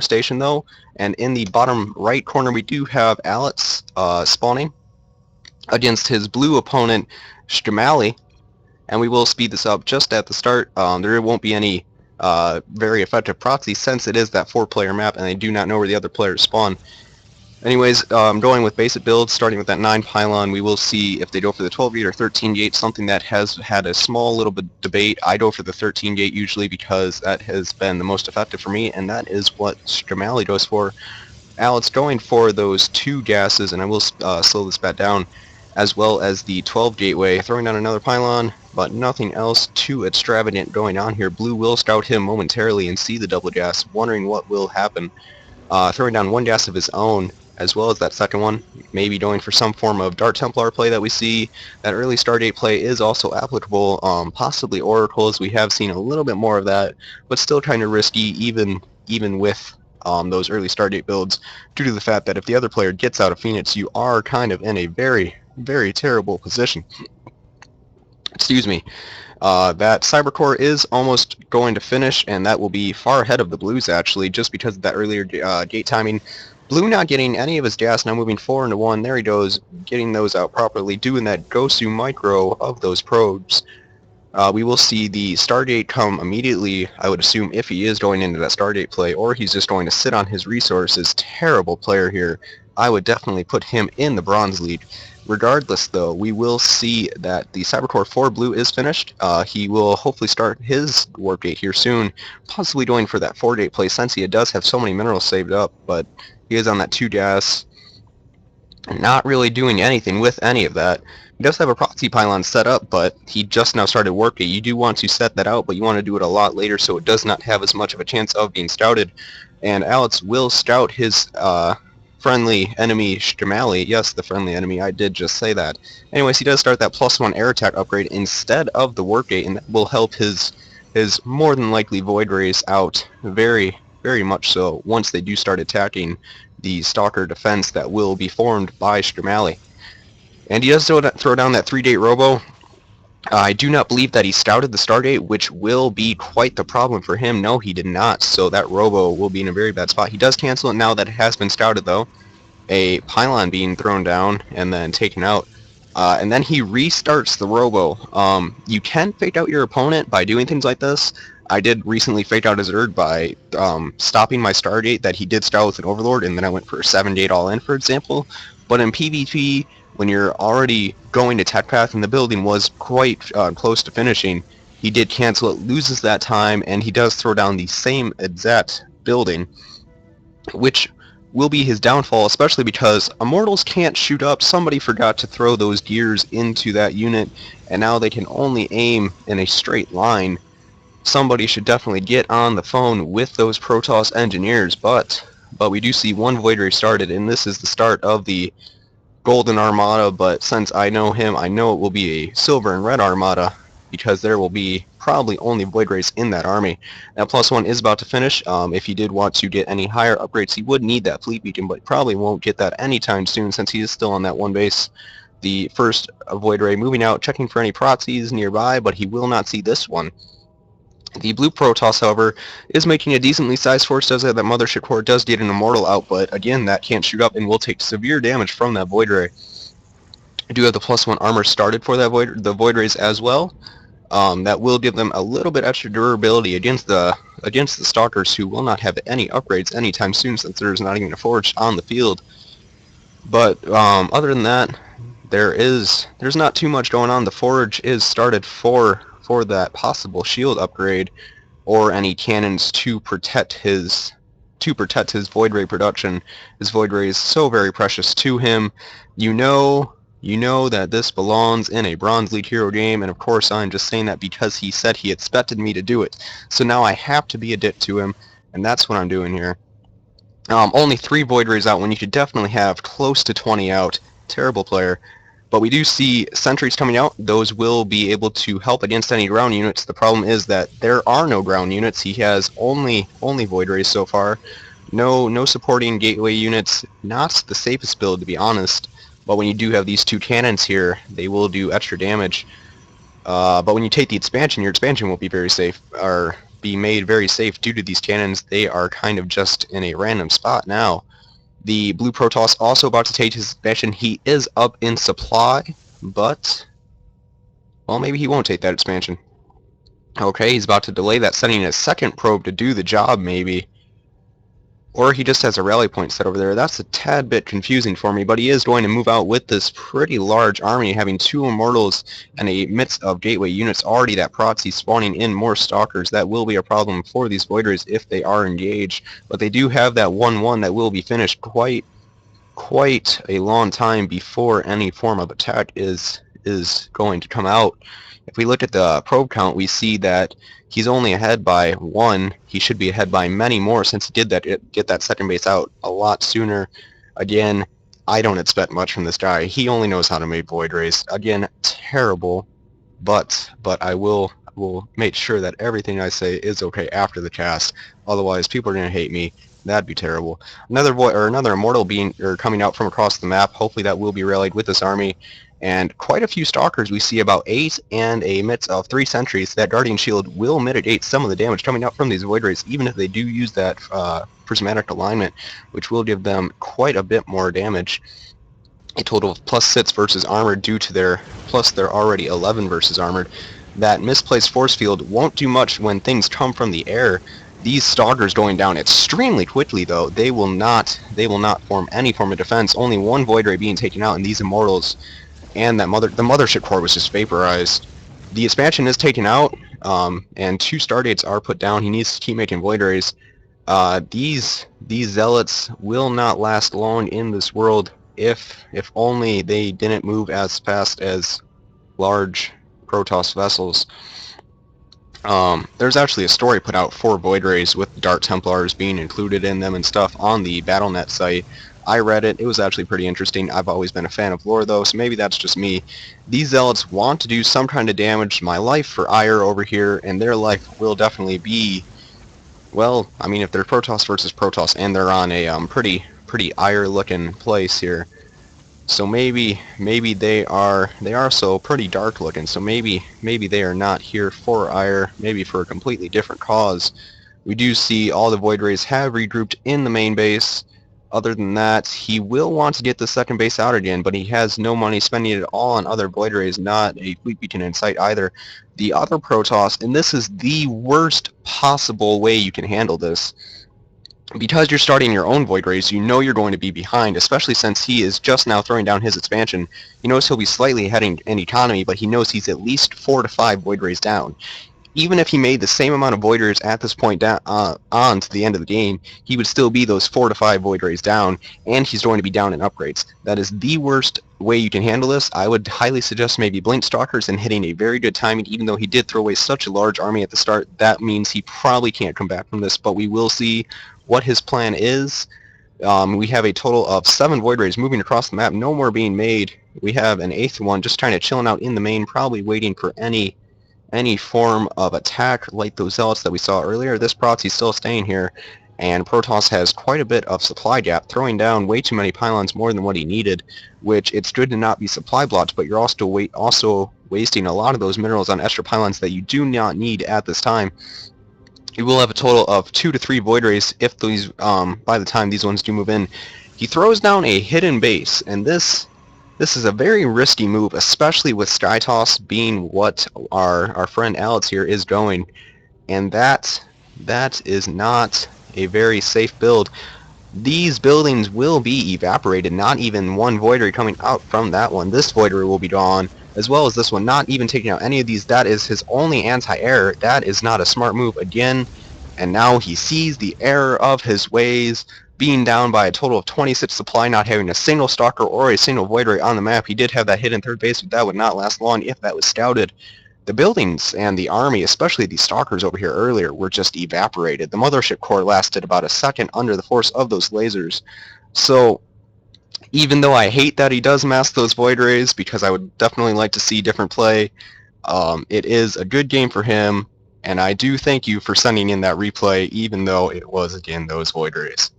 station though, and in the bottom right corner we do have Alex spawning against his blue opponent SchiMalli, and we will speed this up just at the start. There won't be any very effective proxy since it is that 4-player map and they do not know where the other players spawn. Anyways, going with basic builds, starting with that 9 pylon, we will see if they go for the 12 gate or 13 gate, something that has had a small little bit debate. I go for the 13 gate usually because that has been the most effective for me, and that is what SchiMalli goes for. Alex going for those 2 gases, and I will slow this back down, as well as the 12 gateway, throwing down another pylon, but nothing else too extravagant going on here. Blue will scout him momentarily and see the double gas, wondering what will happen. Throwing down 1 gas of his own, as well as that second one, maybe going for some form of Dart Templar play that we see. That early Stardate play is also applicable, possibly Oracles. We have seen a little bit more of that, but still kind of risky even with those early Stardate builds, due to the fact that if the other player gets out of Phoenix, you are kind of in a very, very terrible position. Excuse me. That Cybercore is almost going to finish, and that will be far ahead of the Blues, actually, just because of that earlier gate timing. Blue not getting any of his gas, now moving 4 into 1. There he goes, getting those out properly, doing that Gosu micro of those probes. We will see the Stargate come immediately, I would assume, if he is going into that Stargate play, or he's just going to sit on his resources. Terrible player here. I would definitely put him in the Bronze League. Regardless, though, we will see that the Cybercore 4 Blue is finished. He will hopefully start his Warp Gate here soon, possibly going for that 4 gate play since he does have so many minerals saved up, but he is on that 2 gas, not really doing anything with any of that. He does have a proxy pylon set up, but he just now started Warp Gate. You do want to set that out, but you want to do it a lot later so it does not have as much of a chance of being scouted. And Alex will scout his friendly enemy SchiMalli. Yes, the friendly enemy, I did just say that. Anyways, he does start that +1 air attack upgrade instead of the Warp Gate, and that will help his more than likely Void Rays out very, very much so once they do start attacking the Stalker defense that will be formed by SchiMalli. And he does throw down that 3-gate Robo. I do not believe that he scouted the Stargate, which will be quite the problem for him. No, he did not, so that Robo will be in a very bad spot. He does cancel it now that it has been scouted, though. A pylon being thrown down and then taken out. And then he restarts the Robo. You can fake out your opponent by doing things like this. I did recently fake out his Erd by stopping my Stargate that he did start with an Overlord, and then I went for a 7-gate all-in, for example. But in PvP, when you're already going to Tech Path and the building was quite close to finishing, he did cancel it, loses that time, and he does throw down the same exact building, which will be his downfall, especially because Immortals can't shoot up. Somebody forgot to throw those gears into that unit, and now they can only aim in a straight line. Somebody should definitely get on the phone with those Protoss engineers, but we do see 1 Void Ray started, and this is the start of the Golden Armada, but since I know him, I know it will be a Silver and Red Armada, because there will be probably only Void Rays in that army. That +1 is about to finish. If he did want to get any higher upgrades, he would need that Fleet Beacon, but probably won't get that anytime soon since he is still on that 1 base. The first Void Ray moving out, checking for any proxies nearby, but he will not see this one. The blue Protoss, however, is making a decently sized force. Does have that Mothership Core, does get an Immortal out, but again, that can't shoot up and will take severe damage from that Void Ray. I do have the +1 armor started for that the Void Rays as well. That will give them a little bit extra durability against the Stalkers, who will not have any upgrades anytime soon since there's not even a Forge on the field. But other than that, there's not too much going on. The Forge is started for that possible shield upgrade or any cannons to protect his Void Ray production. His Void Ray is so very precious to him. You know that this belongs in a Bronze League hero game, and of course I'm just saying that because he said he expected me to do it. So now I have to be a dick to him, and that's what I'm doing here. Only 3 Void Rays out when you could definitely have close to 20 out. Terrible player. But we do see sentries coming out. Those will be able to help against any ground units. The problem is that there are no ground units. He has only Void Rays so far. No supporting gateway units. Not the safest build, to be honest. But when you do have these 2 cannons here, they will do extra damage. But when you take the expansion, your expansion won't be very safe, or be made very safe due to these cannons. They are kind of just in a random spot now. The blue Protoss also about to take his expansion. He is up in supply, but, well, maybe he won't take that expansion. Okay, he's about to delay that, sending a second probe to do the job, maybe. Or he just has a rally point set over there. That's a tad bit confusing for me, but he is going to move out with this pretty large army, having 2 Immortals and a midst of gateway units already. That Proxy spawning in more Stalkers. That will be a problem for these Void Rays if they are engaged, but they do have that 1-1 that will be finished quite a long time before any form of attack is going to come out. If we look at the probe count, we see that he's only ahead by 1. He should be ahead by many more since he did get that second base out a lot sooner. Again, I don't expect much from this guy. He only knows how to make Void Rays. Again, terrible, but I will make sure that everything I say is okay after the cast. Otherwise, people are going to hate me. That'd be terrible. Another Immortal coming out from across the map. Hopefully that will be rallied with this army. And quite a few Stalkers. We see about 8 and a midst of 3 sentries. That Guardian Shield will mitigate some of the damage coming out from these Void Rays, even if they do use that prismatic alignment, which will give them quite a bit more damage. A total of +6 versus armored due to their they're already 11 versus armored. That misplaced force field won't do much when things come from the air. These Stalkers going down extremely quickly, though. They will not form any form of defense. Only 1 Void Ray being taken out, and these Immortals and the mothership core was just vaporized. The expansion is taken out, and 2 Stargates are put down. He needs to keep making Void Rays. These Zealots will not last long in this world if only they didn't move as fast as large Protoss vessels. There's actually a story put out for Void Rays with Dark Templars being included in them and stuff on the Battle.net site. I read it. It was actually pretty interesting. I've always been a fan of lore, though, so maybe that's just me. These Zealots want to do some kind of damage to my life for ire over here, and their life will definitely be, well, I mean, if they're Protoss versus Protoss, and they're on a pretty ire-looking place here, so maybe they are so pretty dark looking. So maybe they are not here for ire. Maybe for a completely different cause. We do see all the Void Rays have regrouped in the main base. Other than that, he will want to get the second base out again, but he has no money, spending it all on other Void Rays, not a fleet beacon in sight either. The other Protoss, and this is the worst possible way you can handle this, because you're starting your own Void Rays, you know you're going to be behind, especially since he is just now throwing down his expansion. He knows he'll be slightly ahead in economy, but he knows he's at least 4 to 5 Void Rays down. Even if he made the same amount of Void Rays at this point down on to the end of the game, he would still be those 4 to 5 Void Rays down, and he's going to be down in upgrades. That is the worst way you can handle this. I would highly suggest maybe Blink Stalkers and hitting a very good timing. Even though he did throw away such a large army at the start, that means he probably can't come back from this, but we will see what his plan is. We have a total of 7 Void Rays moving across the map, no more being made. We have an 8th one just kind of chilling out in the main, probably waiting for any form of attack like those Zealots that we saw earlier. This Proxy's still staying here, and Protoss has quite a bit of supply gap, throwing down way too many pylons, more than what he needed, which it's good to not be supply blocked, but you're also wasting a lot of those minerals on extra pylons that you do not need at this time. You will have a total of 2 to 3 Void Rays if these, by the time these ones do move in. He throws down a hidden base, and this is a very risky move, especially with Sky Toss being what our friend Alex here is going, and that is not a very safe build. These buildings will be evaporated, not even 1 Void Ray coming out from that one. This Void Ray will be gone, as well as this one, not even taking out any of these. That is his only anti-air. That is not a smart move again, and now he sees the error of his ways, being down by a total of 26 supply, not having a single Stalker or a single Void Ray on the map. He did have that hidden 3rd base, but that would not last long if that was scouted. The buildings and the army, especially the Stalkers over here earlier, were just evaporated. The mothership core lasted about a second under the force of those lasers. So even though I hate that he does mask those Void Rays, because I would definitely like to see different play, it is a good game for him, and I do thank you for sending in that replay, even though it was, again, those Void Rays.